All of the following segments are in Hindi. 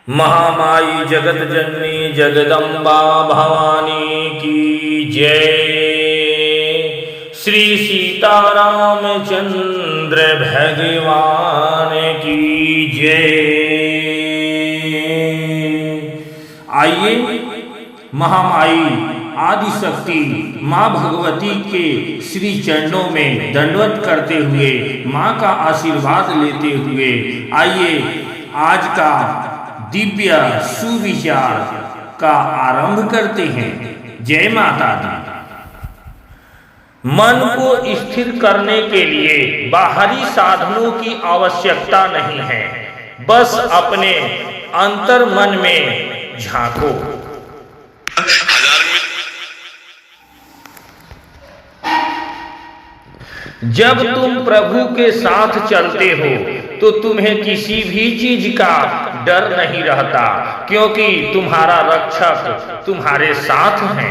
महामाई जगत जननी जगदम्बा भवानी की जय। श्री सीतारामचंद्र भगवान की जय। आइए महामाई आदिशक्ति माँ भगवती के श्री चरणों में दंडवत करते हुए माँ का आशीर्वाद लेते हुए आइए आज का दिव्य सुविचार का आरंभ करते हैं। जय माता दी। मन को स्थिर करने के लिए बाहरी साधनों की आवश्यकता नहीं है, बस अपने अंतर मन में झांको। जब तुम प्रभु के साथ चलते हो तो तुम्हें किसी भी चीज का डर नहीं रहता, क्योंकि तुम्हारा रक्षक तुम्हारे साथ है।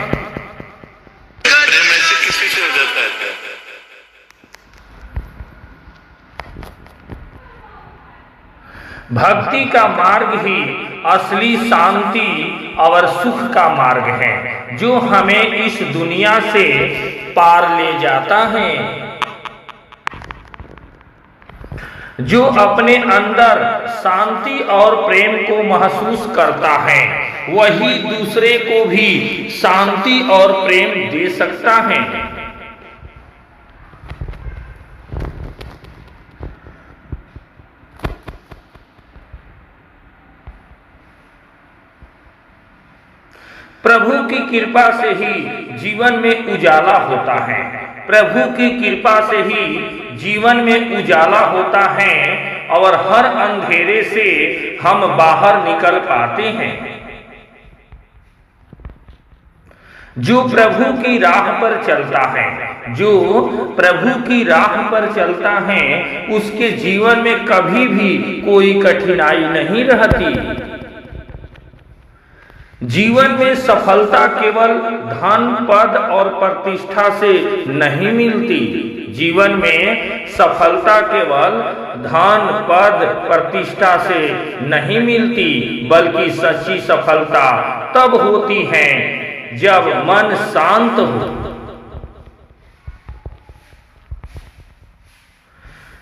भक्ति का मार्ग ही असली शांति और सुख का मार्ग है, जो हमें इस दुनिया से पार ले जाता है। जो अपने अंदर शांति और प्रेम को महसूस करता है, वही दूसरे को भी शांति और प्रेम दे सकता है। प्रभु की कृपा से ही जीवन में उजाला होता है। प्रभु की कृपा से ही जीवन में उजाला होता है और हर अंधेरे से हम बाहर निकल पाते हैं। जो प्रभु की राह पर चलता है, जो प्रभु की राह पर चलता है, उसके जीवन में कभी भी कोई कठिनाई नहीं रहती। जीवन में सफलता केवल धन, पद और प्रतिष्ठा से नहीं मिलती। जीवन में सफलता केवल धन, पद, प्रतिष्ठा से नहीं मिलती, बल्कि सच्ची सफलता तब होती है जब मन शांत हो।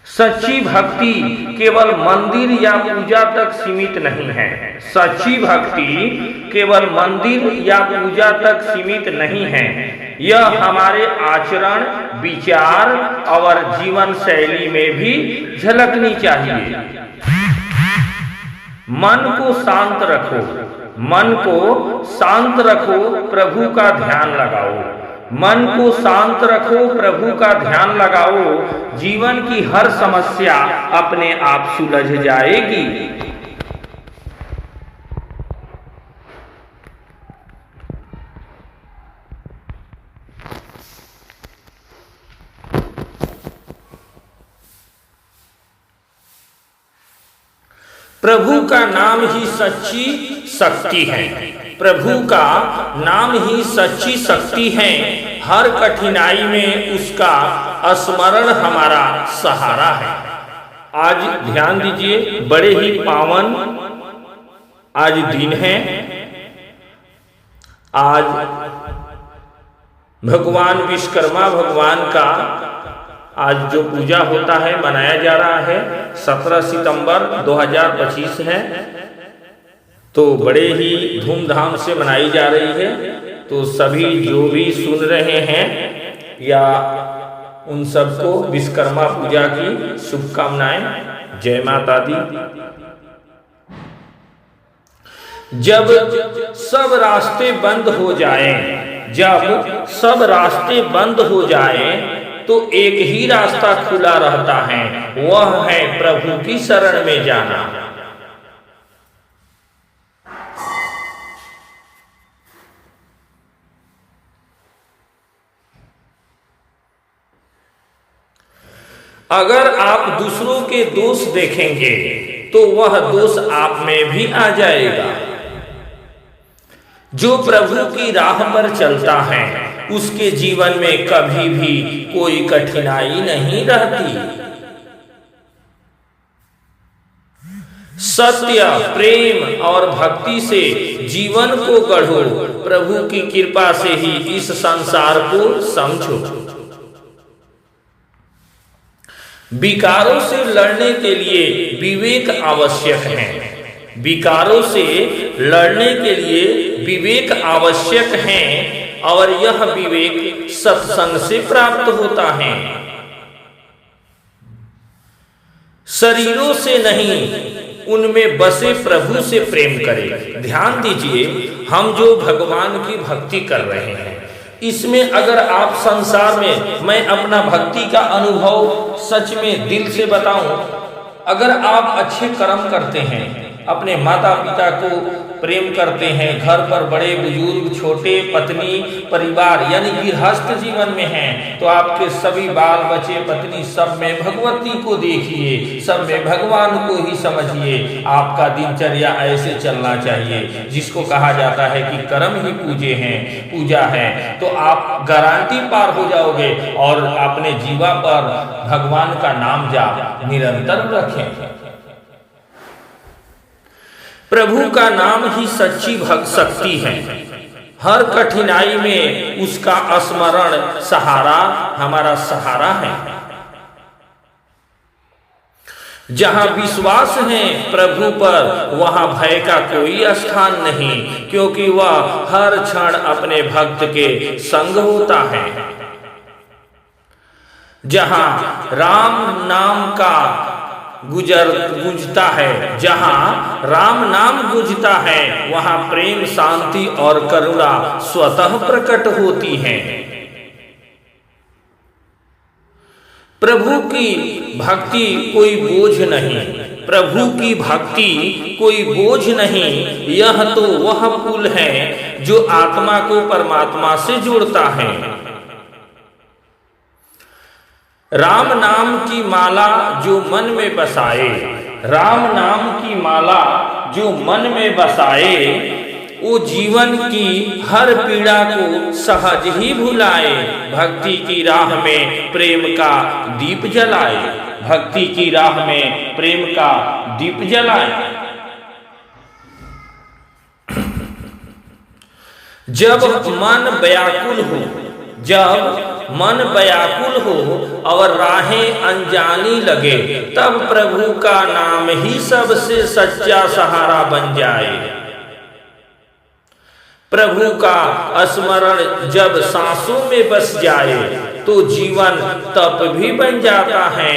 सच्ची भक्ति केवल मंदिर या पूजा तक सीमित नहीं है। सच्ची भक्ति केवल मंदिर या पूजा तक सीमित नहीं है। यह हमारे आचरण, विचार और जीवन शैली में भी झलकनी चाहिए। मन को शांत रखो, मन को शांत रखो, प्रभु का ध्यान लगाओ। मन को शांत रखो, प्रभु का ध्यान लगाओ, जीवन की हर समस्या अपने आप सुलझ जाएगी। प्रभु का नाम ही सच्ची शक्ति है। प्रभु का नाम ही सच्ची शक्ति है। हर कठिनाई में उसका स्मरण हमारा सहारा है। आज ध्यान दीजिए, बड़े ही पावन आज दिन है। आज भगवान विश्वकर्मा भगवान का आज जो पूजा होता है, मनाया जा रहा है। 17 सितंबर 2025 है, तो बड़े ही धूमधाम से मनाई जा रही है। तो सभी जो भी सुन रहे हैं या उन सबको विश्वकर्मा पूजा की शुभकामनाएं। जय माता दी। जब सब रास्ते बंद हो जाएं, जब सब रास्ते बंद हो जाएं, तो एक ही रास्ता खुला रहता है, वह है प्रभु की शरण में जाना। अगर आप दूसरों के दोष देखेंगे तो वह दोष आप में भी आ जाएगा। जो प्रभु की राह पर चलता है, उसके जीवन में कभी भी कोई कठिनाई नहीं रहती। सत्य, प्रेम और भक्ति से जीवन को गढ़ो। प्रभु की कृपा से ही इस संसार को समझो। विकारों से लड़ने के लिए विवेक आवश्यक है। विकारों से लड़ने के लिए विवेक आवश्यक है और यह विवेक सत्संग से प्राप्त होता है। शरीरों से नहीं, उनमें बसे प्रभु से प्रेम करें। ध्यान दीजिए, हम जो भगवान की भक्ति कर रहे हैं, इसमें अगर आप संसार में, मैं अपना भक्ति का अनुभव सच में दिल से बताऊं, अगर आप अच्छे कर्म करते हैं, अपने माता पिता को प्रेम करते हैं, घर पर बड़े बुजुर्ग, छोटे, पत्नी, परिवार यानी गृहस्थ जीवन में हैं, तो आपके सभी बाल बच्चे, पत्नी, सब में भगवती को देखिए, सब में भगवान को ही समझिए। आपका दिनचर्या ऐसे चलना चाहिए, जिसको कहा जाता है कि कर्म ही पूजा है, तो आप गारंटी पार हो जाओगे। और अपने जीवा पर भगवान का नाम जाप निरंतर रखें। प्रभु का नाम ही सच्ची भक्त शक्ति है। हर कठिनाई में उसका स्मरण सहारा हमारा सहारा है। जहां विश्वास है प्रभु पर, वहां भय का कोई स्थान नहीं, क्योंकि वह हर क्षण अपने भक्त के संग होता है। जहां राम नाम का गूंजता है, जहां राम नाम गूंजता है, वहां प्रेम, शांति और करुणा स्वतः प्रकट होती है। प्रभु की भक्ति कोई बोझ नहीं, प्रभु की भक्ति कोई बोझ नहीं, यह तो वह पुल है जो आत्मा को परमात्मा से जोड़ता है। राम नाम की माला जो मन में बसाए, राम नाम की माला जो मन में बसाए, वो जीवन की हर पीड़ा को सहज ही भुलाए। भक्ति की राह में प्रेम का दीप जलाए, भक्ति की राह में प्रेम का दीप जलाए। जब मन व्याकुल हो, जब मन व्याकुल हो और राहें अनजानी लगे, तब प्रभु का नाम ही सबसे सच्चा सहारा बन जाए। प्रभु का स्मरण जब सांसों में बस जाए, तो जीवन तप भी बन जाता है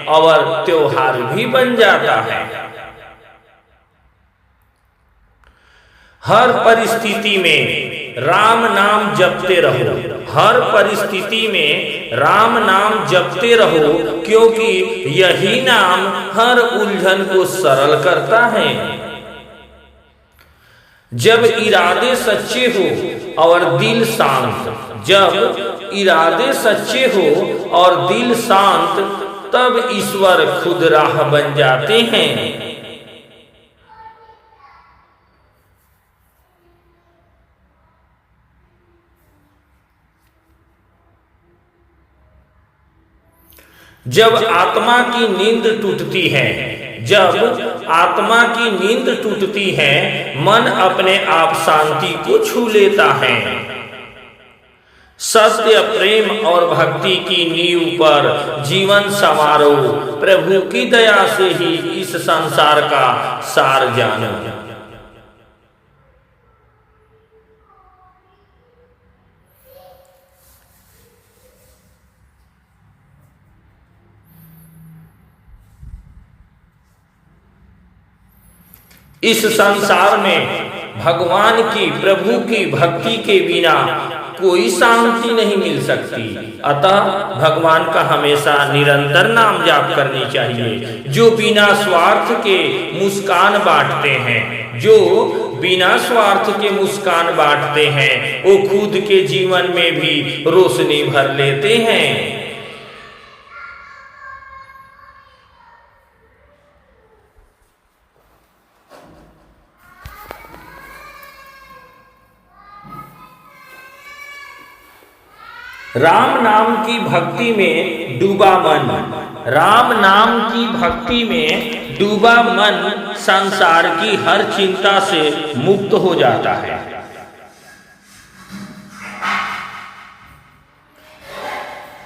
और त्योहार भी बन जाता है। हर परिस्थिति में राम नाम जपते रहो, हर परिस्थिति में राम नाम जपते रहो, क्योंकि यही नाम हर उलझन को सरल करता है। जब इरादे सच्चे हो और दिल शांत, जब इरादे सच्चे हो और दिल शांत, तब ईश्वर खुद राह बन जाते हैं। जब आत्मा की नींद टूटती है, जब आत्मा की नींद टूटती है, मन अपने आप शांति को छू लेता है। सत्य, प्रेम और भक्ति की नींव पर जीवन संवारो। प्रभु की दया से ही इस संसार का सार जानो। इस संसार में भगवान की, प्रभु की भक्ति के बिना कोई शांति नहीं मिल सकती। अतः भगवान का हमेशा निरंतर नाम जाप करनी चाहिए। जो बिना स्वार्थ के मुस्कान बांटते हैं, जो बिना स्वार्थ के मुस्कान बांटते हैं, वो खुद के जीवन में भी रोशनी भर लेते हैं। राम नाम की भक्ति में डूबा मन राम नाम की भक्ति में डूबा मन संसार की हर चिंता से मुक्त हो जाता है।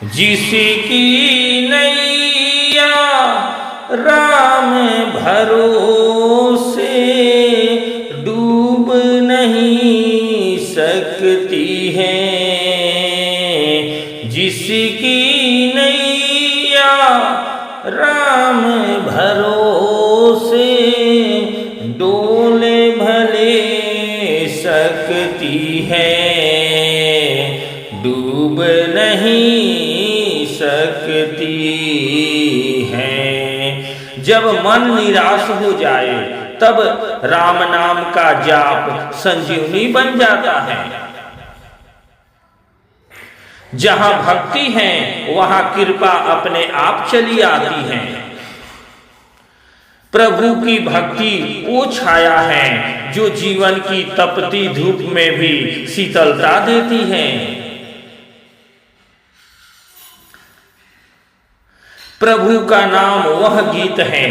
जिसकी नैया राम भरोसे डूब नहीं सकती है, जिसकी नैया राम भरोसे डोले भले सकती है, डूब नहीं सकती है। जब मन निराश हो जाए तब राम नाम का जाप संजीवनी बन जाता है। जहां भक्ति है वहां कृपा अपने आप चली आती है। प्रभु की भक्ति वो छाया है जो जीवन की तपती धूप में भी शीतलता देती है। प्रभु का नाम वह गीत है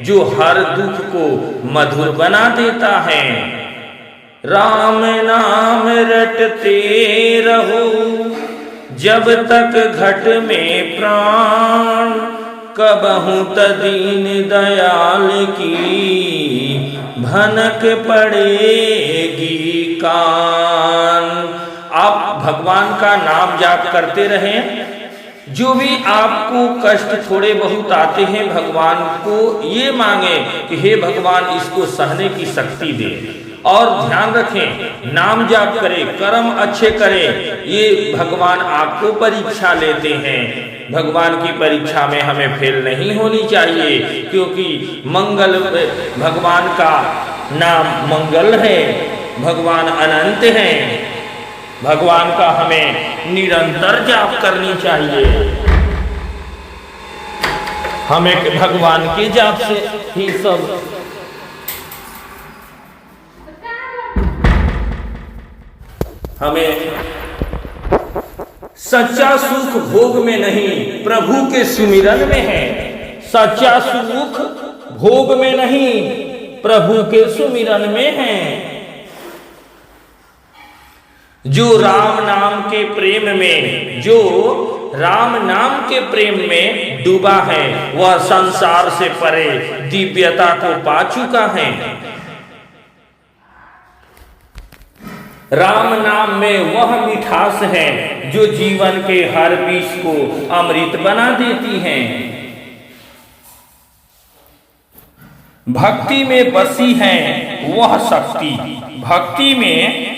जो हर दुख को मधुर बना देता है। राम नाम रटते रहो जब तक घट में प्राण, कबहू दीन दयाल की भनक पड़ेगी कान। आप भगवान का नाम जाप करते रहें। जो भी आपको कष्ट थोड़े बहुत आते हैं भगवान को ये मांगे कि हे भगवान इसको सहने की शक्ति दे। और ध्यान रखें, नाम जाप करें, कर्म अच्छे करें, ये भगवान आपको परीक्षा लेते हैं। भगवान की परीक्षा में हमें फेल नहीं होनी चाहिए, क्योंकि मंगल भगवान का नाम मंगल है, भगवान अनंत हैं। भगवान का हमें निरंतर जाप करनी चाहिए। हमें भगवान के जाप से ही सब हमें सच्चा सुख भोग में नहीं प्रभु के सुमिरन में है। सच्चा सुख भोग में नहीं प्रभु के सुमिरन में है। जो राम नाम के प्रेम में, जो राम नाम के प्रेम में डूबा है वह संसार से परे दिव्यता को पा चुका है। राम नाम में वह मिठास है जो जीवन के हर विष को अमृत बना देती है। भक्ति में बसी है वह शक्ति, भक्ति में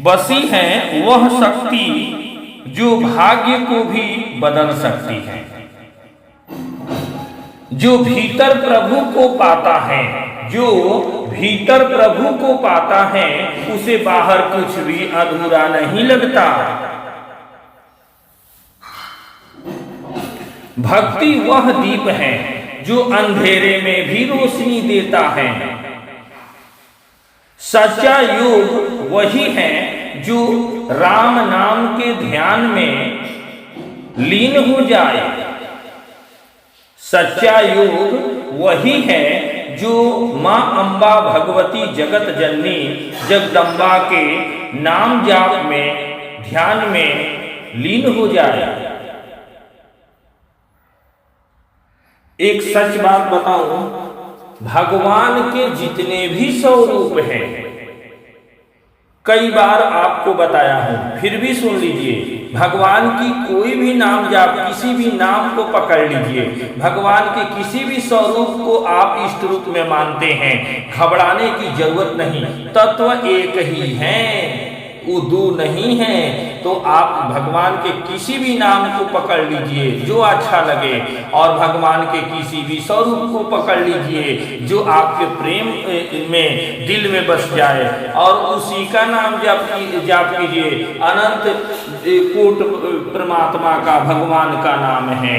बसी है वह शक्ति जो भाग्य को भी बदल सकती है। जो भीतर प्रभु को पाता है, जो भीतर प्रभु को पाता है उसे बाहर कुछ भी अधूरा नहीं लगता। भक्ति वह दीप है जो अंधेरे में भी रोशनी देता है। सच्चा योग वही है जो राम नाम के ध्यान में लीन हो जाए। सच्चा योग वही है जो मां अंबा भगवती जगत जननी जगदम्बा के नाम जाप में ध्यान में लीन हो जाए। एक सच बात बताऊं, भगवान के जितने भी स्वरूप हैं, कई बार आपको बताया हूं, फिर भी सुन लीजिए। भगवान की कोई भी नाम जाप, किसी भी नाम को पकड़ लीजिए, भगवान के किसी भी स्वरूप को आप इष्ट रूप में मानते हैं, घबराने की जरूरत नहीं। तत्व एक ही है, वो दो नहीं है। तो आप भगवान के किसी भी नाम को पकड़ लीजिए जो अच्छा लगे, और भगवान के किसी भी स्वरूप को पकड़ लीजिए जो आपके प्रेम में दिल में बस जाए, और उसी का नाम जाप कीजिए। अनंत कोट परमात्मा का भगवान का नाम है।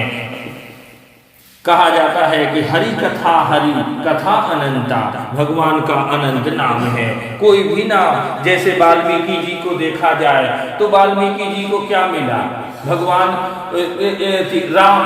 कहा जाता है कि हरि कथा अनंता, भगवान का अनंत नाम है। कोई भी नाम, जैसे वाल्मीकि जी को देखा जाए तो वाल्मीकि जी को क्या मिला? भगवान राम,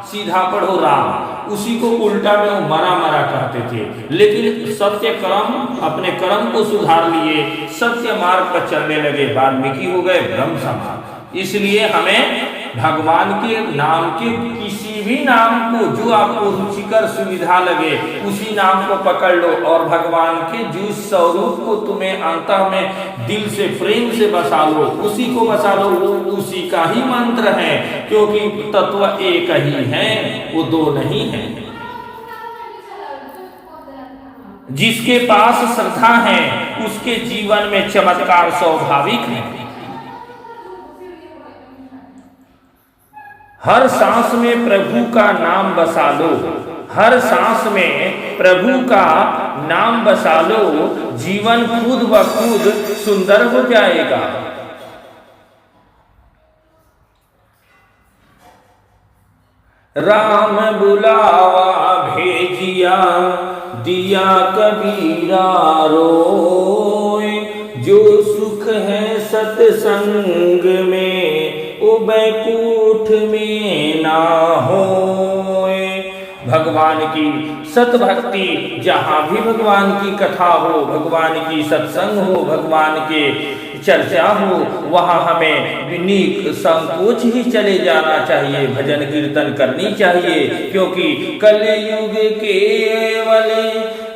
सीधा पढ़ो राम, उसी को उल्टा में वो मरा मरा कहते थे। लेकिन सत्य कर्म, अपने कर्म को सुधार लिए, सत्य मार्ग पर चलने लगे, वाल्मीकि हो गए ब्रह्म समान। इसलिए हमें भगवान के नाम के किसी भी नाम को जो आपको रुचिकर सुविधा लगे उसी नाम को पकड़ लो, और भगवान के जिस स्वरूप को तुम्हें अंतः में दिल से प्रेम से बसा लो, उसी को बसा लो, वो उसी का ही मंत्र है, क्योंकि तत्व एक ही है, वो दो नहीं है। जिसके पास श्रद्धा है उसके जीवन में चमत्कार स्वाभाविक है। हर सांस में प्रभु का नाम बसा लो, हर सांस में प्रभु का नाम बसा लो, जीवन खुद ब खुद सुंदर हो जाएगा। राम बुलावा भेजिया, दिया कबीरा रोय, जो सुख है सत्संग में ओ बैकुंठ में ना होए। भगवान की सतभक्ति, जहाँ भी भगवान की कथा हो, भगवान की सत्संग हो, भगवान के चर्चा हो, वहाँ हमें नीक संकोच ही चले जाना चाहिए, भजन कीर्तन करनी चाहिए, क्योंकि कलयुग केवल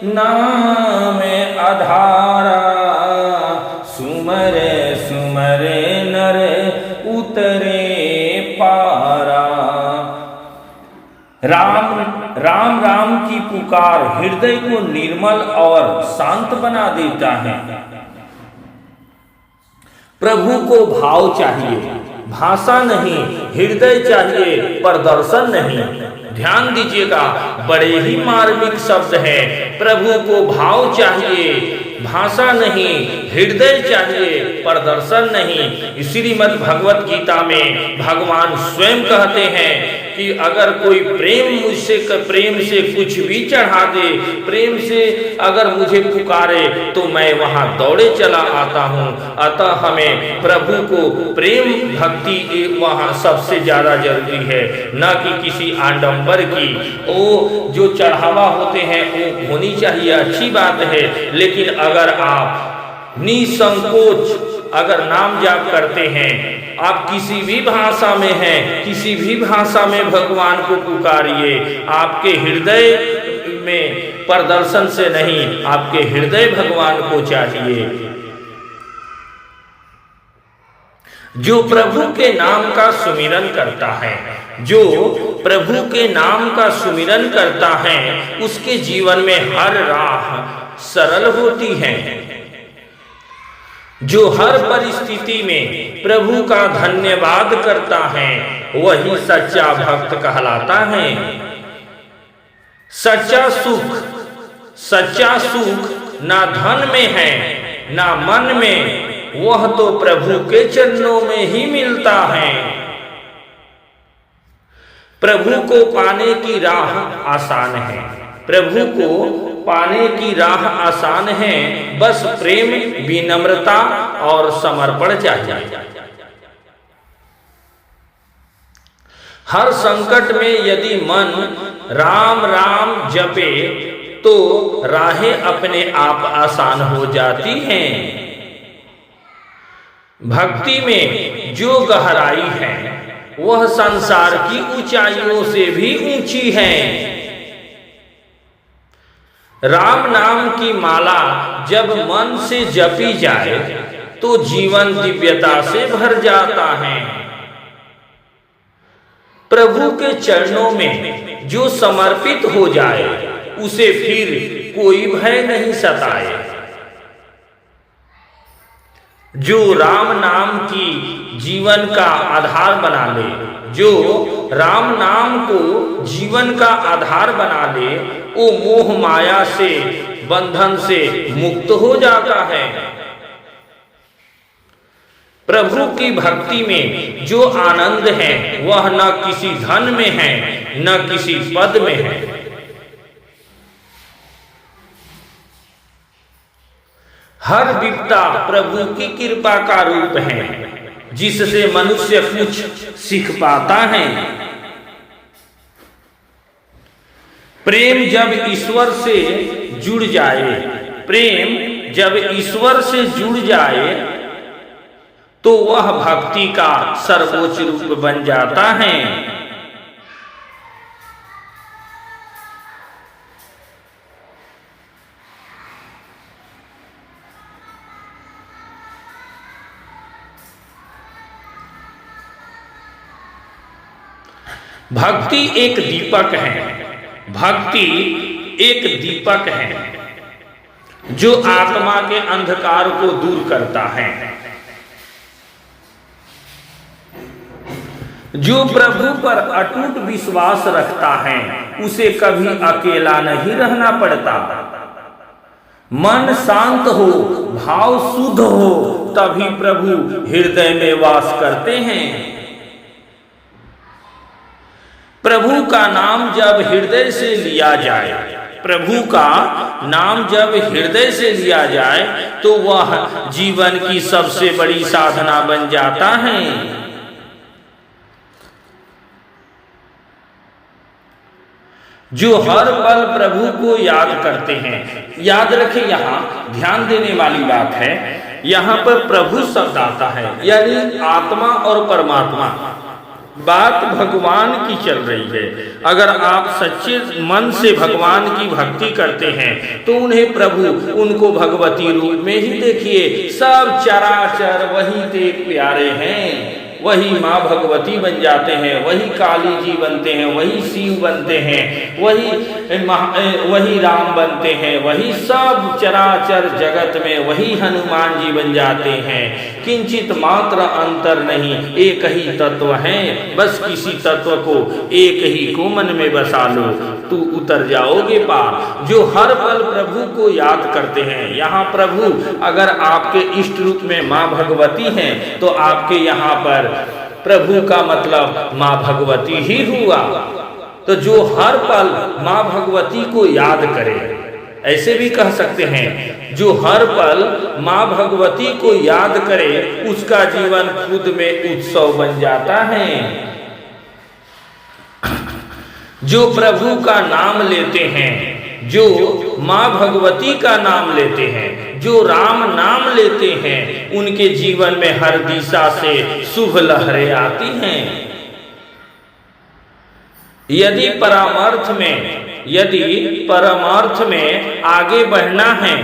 नाम आधारा, सुमरे सुमरे नर उतरे पारा। राम राम राम की पुकार हृदय को निर्मल और शांत बना देता है। प्रभु को भाव चाहिए, भाषा नहीं, हृदय चाहिए, प्रदर्शन नहीं। ध्यान दीजिएगा, बड़े ही मार्मिक शब्द है। प्रभु को भाव चाहिए, भाषा नहीं, हृदय चाहिए, प्रदर्शन नहीं। श्रीमद् भगवत गीता में भगवान स्वयं कहते हैं कि अगर कोई प्रेम से कुछ भी चढ़ा दे, प्रेम से अगर मुझे पुकारे तो मैं वहां दौड़े चला आता हूं। अतः हमें प्रभु को प्रेम भक्ति वहां सबसे ज्यादा जरूरी है, न कि किसी आडंबर की। वो जो चढ़ावा होते हैं वो होनी चाहिए, अच्छी बात है, लेकिन अगर आप निसंकोच अगर नाम जाप करते हैं, आप किसी भी भाषा में हैं, किसी भी भाषा में भगवान को पुकारिए, आपके हृदय में प्रदर्शन से नहीं, आपके हृदय भगवान को चाहिए। जो प्रभु के नाम का सुमिरन करता है, जो प्रभु के नाम का सुमिरन करता है, उसके जीवन में हर राह सरल होती है। जो हर परिस्थिति में प्रभु का धन्यवाद करता है, वही सच्चा भक्त कहलाता है। सच्चा सुख ना धन में है ना मन में, वह तो प्रभु के चरणों में ही मिलता है। प्रभु को पाने की राह आसान है, प्रभु को पाने की राह आसान है, बस प्रेम, विनम्रता और समर्पण चाहिए। हर संकट में यदि मन राम राम जपे तो राहें अपने आप आसान हो जाती हैं। भक्ति में जो गहराई है वह संसार की ऊंचाइयों से भी ऊंची है। राम नाम की माला जब मन से जपी जाए तो जीवन दिव्यता से भर जाता है। प्रभु के चरणों में जो समर्पित हो जाए उसे फिर कोई भय नहीं सताए। जो राम नाम की जीवन का आधार बना ले, जो राम नाम को जीवन का आधार बना ले, वो मोह माया से, बंधन से मुक्त हो जाता है। प्रभु की भक्ति में जो आनंद है वह न किसी धन में है न किसी पद में है। हर विपदा प्रभु की कृपा का रूप है, जिससे मनुष्य कुछ सीख पाता है। प्रेम जब ईश्वर से जुड़ जाए, प्रेम जब ईश्वर से जुड़ जाए तो वह भक्ति का सर्वोच्च रूप बन जाता है। भक्ति एक दीपक है, भक्ति एक दीपक है जो आत्मा के अंधकार को दूर करता है। जो प्रभु पर अटूट विश्वास रखता है उसे कभी अकेला नहीं रहना पड़ता। मन शांत हो, भाव शुद्ध हो, तभी प्रभु हृदय में वास करते हैं। प्रभु का नाम जब हृदय से लिया जाए, प्रभु का नाम जब हृदय से लिया जाए तो वह जीवन की सबसे बड़ी साधना बन जाता है। जो हर पल प्रभु को याद करते हैं, याद रखें यहाँ ध्यान देने वाली बात है, यहाँ पर प्रभु शब्द आता है यानी आत्मा और परमात्मा, बात भगवान की चल रही है। अगर आप सच्चे मन से भगवान की भक्ति करते हैं तो उन्हें प्रभु, उनको भगवती रूप में ही देखिए। सब चराचर वही ते प्यारे हैं, वही माँ भगवती बन जाते हैं, वही काली जी बनते हैं, वही शिव बनते हैं, वही राम बनते हैं, वही सब चराचर जगत में वही हनुमान जी बन जाते हैं। किंचित मात्र अंतर नहीं, एक ही तत्व है। बस किसी तत्व को एक ही को मन में बसा लो तू उतर जाओगे पार। जो हर पल प्रभु को याद करते हैं, यहाँ प्रभु अगर आपके इष्ट रूप में माँ भगवती हैं तो आपके यहाँ पर प्रभु का मतलब माँ भगवती ही हुआ। तो जो हर पल माँ भगवती को याद करे, ऐसे भी कह सकते हैं जो हर पल माँ भगवती को याद करे उसका जीवन खुद में उत्सव बन जाता है। जो प्रभु का नाम लेते हैं, जो माँ भगवती का नाम लेते हैं, जो राम नाम लेते हैं, उनके जीवन में हर दिशा से शुभ लहरें आती हैं। यदि परमार्थ में आगे बढ़ना है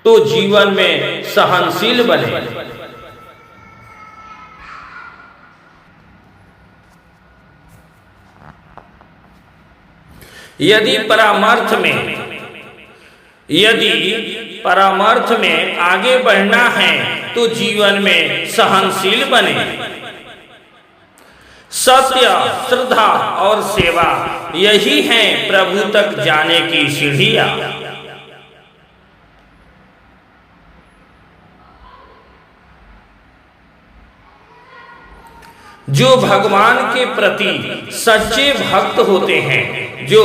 तो जीवन में सहनशील बने। यदि परामर्थ में आगे बढ़ना है तो जीवन में सहनशील बने। सत्य, श्रद्धा और सेवा यही है प्रभु तक जाने की सीढ़ियां। जो भगवान के प्रति सच्चे भक्त होते हैं, जो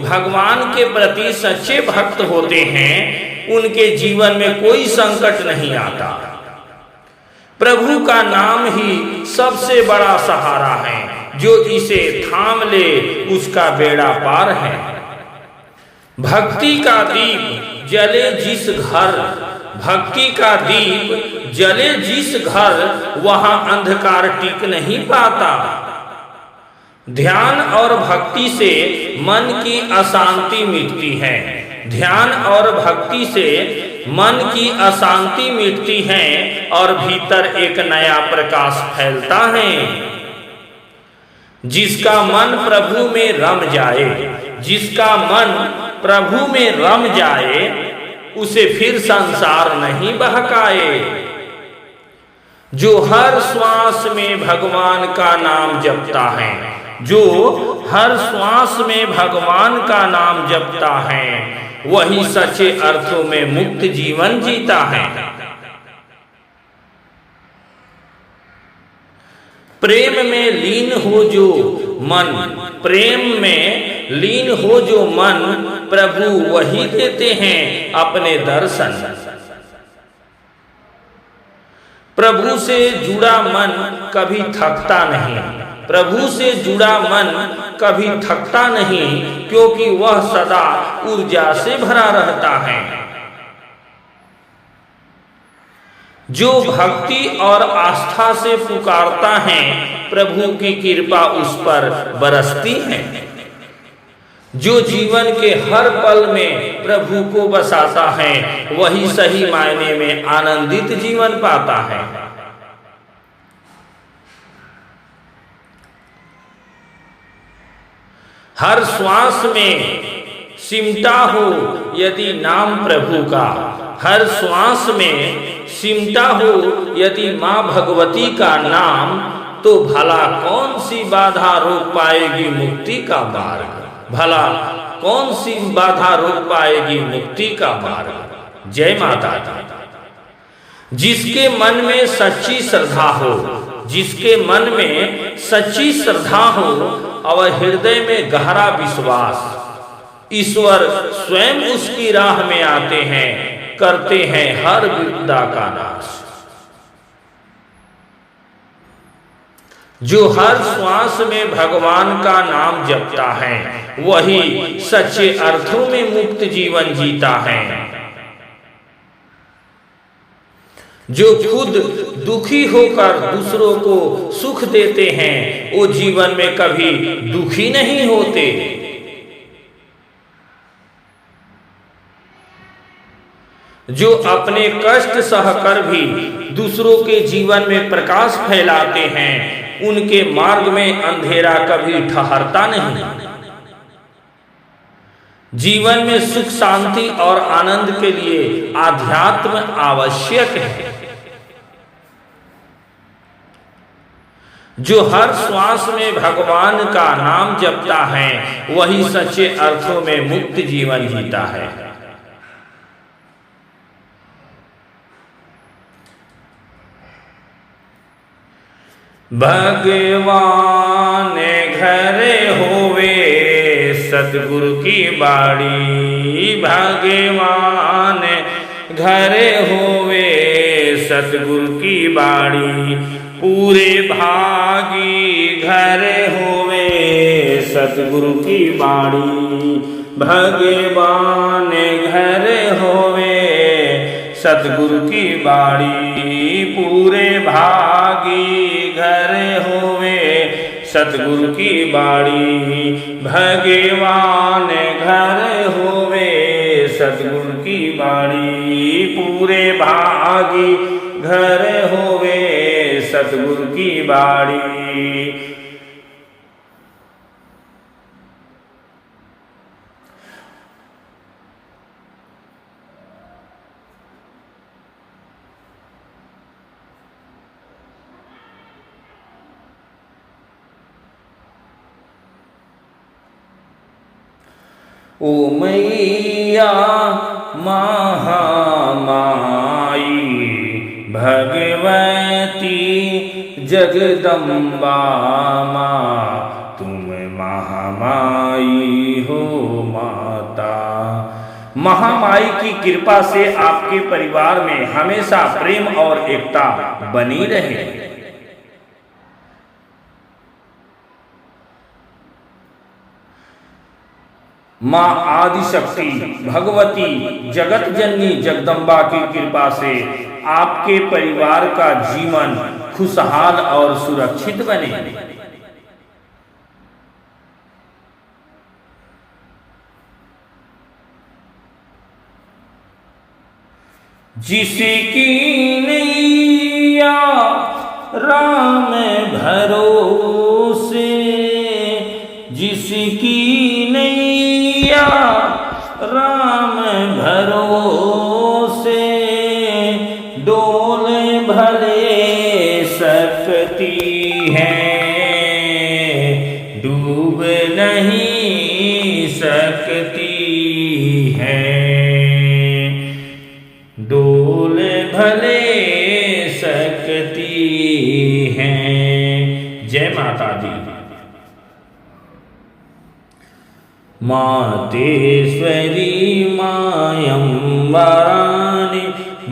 भगवान के प्रति सच्चे भक्त होते हैं, उनके जीवन में कोई संकट नहीं आता। प्रभु का नाम ही सबसे बड़ा सहारा है। जो इसे थाम ले उसका बेड़ा पार है। भक्ति का दीप जले जिस घर, भक्ति का दीप जले जिस घर, वहां अंधकार टिक नहीं पाता। ध्यान और भक्ति से मन की अशांति मिटती है। ध्यान और भक्ति से मन की अशांति मिटती है और भीतर एक नया प्रकाश फैलता है। जिसका मन प्रभु में रम जाए, जिसका मन प्रभु में रम जाए, उसे फिर संसार नहीं बहकाए। जो हर श्वास में भगवान का नाम जपता है, जो हर श्वास में भगवान का नाम जपता है, वही सच्चे अर्थों में मुक्त जीवन जीता है। प्रेम में लीन हो जो मन, प्रेम में लीन हो जो मन, प्रभु वही देते हैं अपने दर्शन। प्रभु से जुड़ा मन कभी थकता नहीं, प्रभु से जुड़ा मन कभी थकता नहीं, क्योंकि वह सदा ऊर्जा से भरा रहता है। जो भक्ति और आस्था से पुकारता है, प्रभु की कृपा उस पर बरसती है। जो जीवन के हर पल में प्रभु को बसाता है, वही सही मायने में आनंदित जीवन पाता है। हर श्वास में सिमटा हो यदि नाम प्रभु का, हर श्वास में सिमटा हो यदि माँ भगवती का नाम, तो भला कौन सी बाधा रोक पाएगी मुक्ति का मार्ग, भला कौन सी बाधा रोक पाएगी मुक्ति का मार्ग। जय माता दी। जिसके मन में सच्ची श्रद्धा हो, जिसके मन में सच्ची श्रद्धा हो और हृदय में गहरा विश्वास, ईश्वर स्वयं उसकी राह में आते हैं, करते हैं हर विपदा का नाश। जो हर श्वास में भगवान का नाम जपता है, वही सच्चे अर्थों में मुक्त जीवन जीता है। जो खुद दुखी होकर दूसरों को सुख देते हैं, वो जीवन में कभी दुखी नहीं होते। जो अपने कष्ट सहकर भी दूसरों के जीवन में प्रकाश फैलाते हैं, उनके मार्ग में अंधेरा कभी ठहरता नहीं। जीवन में सुख शांति और आनंद के लिए आध्यात्म आवश्यक है। जो हर श्वास में भगवान का नाम जपता है, वही सच्चे अर्थों में मुक्त जीवन जीता है। भगवान घरे होवे सतगुरु की बाड़ी, भगवान घरे होवे सतगुरु की बाड़ी, पूरे भागी घरे होवे सतगुरु की बाड़ी। भगवान घरे होवे सतगुरु की बाड़ी, पूरे भागी घरे होवे सतगुरु की बाड़ी। भगवान घरे होवे सतगुरु की बाड़ी, पूरे भागी घरे होवे सतगुरु की बाड़ी। ओ मैया महामाई भगवती जगदम्बा माँ, तुम महामाई हो माता। महामाई की कृपा से आपके परिवार में हमेशा प्रेम और एकता बनी रहे। माँ आदिशक्ति भगवती जगत जननी जगदम्बा की कृपा से आपके परिवार का जीवन खुशहाल और सुरक्षित बने। जिसकी नैया राम भरोसे, जिसकी नैया राम भरोसे, डोल भले सकती है डूब नहीं सकती है, डोल भले सकती है। जय माता दी। मातेश्वरी मायंबरानी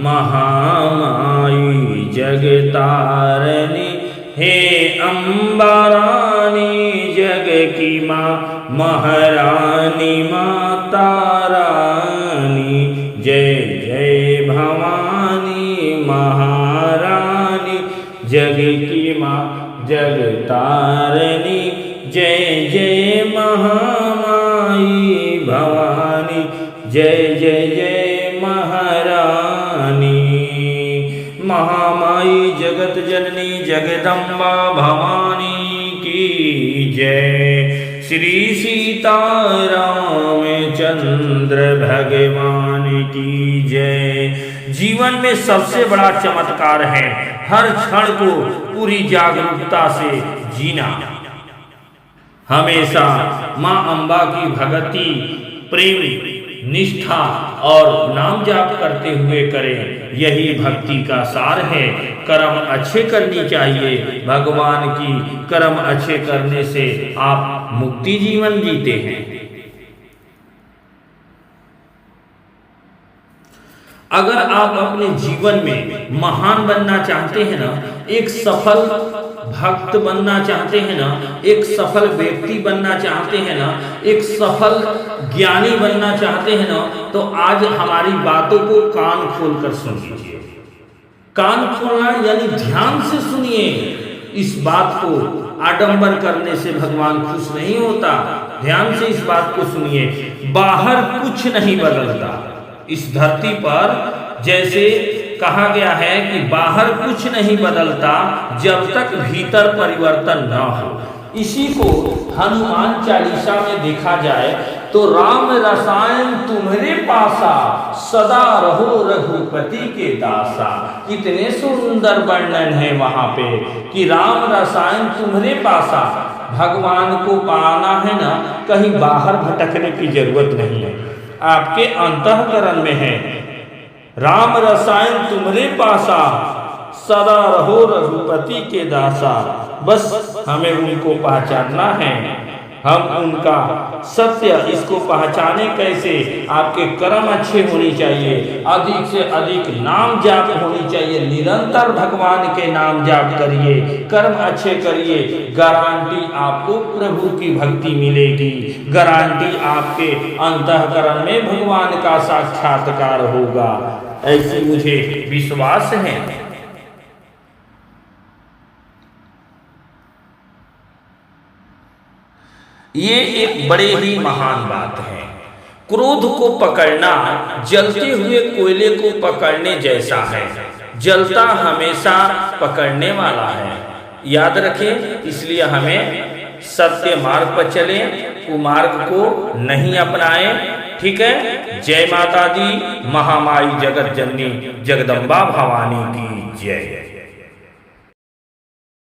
महामाई जगतारणी, हे अम्बरानी जग की माँ महारानी माता रानी, जय जय भवानी महारानी, जग की माँ जग तारनी, जय जय महामाई भवानी, जय जय जय महारानी। महामाई जगत जननी जगदम्बा भवानी की जय। श्री सीताराम चंद्र भगवान की जय। जीवन में सबसे बड़ा चमत्कार है हर क्षण को पूरी जागरूकता से जीना। हमेशा माँ अम्बा की भक्ति, प्रेम, निष्ठा और नाम जाप करते हुए करें, यही भक्ति का सार है। कर्म अच्छे करनी चाहिए भगवान की, कर्म अच्छे करने से आप मुक्ति जीवन जीते हैं। अगर आप अपने जीवन में महान बनना चाहते हैं ना, एक सफल भक्त बनना चाहते हैं ना, एक सफल व्यक्ति बनना चाहते हैं ना, एक सफल ज्ञानी बनना चाहते हैं ना, तो आज हमारी बातों को कान खोलकर सुन लीजिए। कान खोलना यानी ध्यान से सुनिए। इस बात को आडंबर करने से भगवान खुश नहीं होता। ध्यान से इस बात को सुनिए। बाहर कुछ नहीं बदलता। इस धरती पर जैसे कहा गया है कि बाहर कुछ नहीं बदलता जब तक भीतर परिवर्तन न हो। इसी को हनुमान चालीसा में देखा जाए तो राम रसायन तुम्हारे पासा, सदा रहो रघुपति के दासा। कितने सुंदर वर्णन है वहां पे कि राम रसायन तुम्हारे पासा। भगवान को पाना है ना, कहीं बाहर भटकने की जरूरत नहीं है, आपके अंतःकरण में है। राम रसायन तुम्हारे पासा, सदा रहो रघुपति के दासा। बस हमें उनको पहचानना है, हम उनका सत्य इसको पहचाने कैसे। आपके कर्म अच्छे होने चाहिए, अधिक से अधिक नाम जाप होनी चाहिए। निरंतर भगवान के नाम जाप करिए, कर्म अच्छे करिए, गारंटी आपको प्रभु की भक्ति मिलेगी, गारंटी आपके अंतःकरण में भगवान का साक्षात्कार होगा। ऐसी मुझे विश्वास है। ये एक बड़े ही महान बात है। क्रोध को पकड़ना जलते हुए कोयले को पकड़ने जैसा है, जलता हमेशा पकड़ने वाला है। याद रखें, इसलिए हमें सत्य मार्ग पर चलें, कुमार्ग को नहीं अपनाएं। ठीक है। जय माता दी, महामाई जगत जननी जगदम्बा भवानी की जय।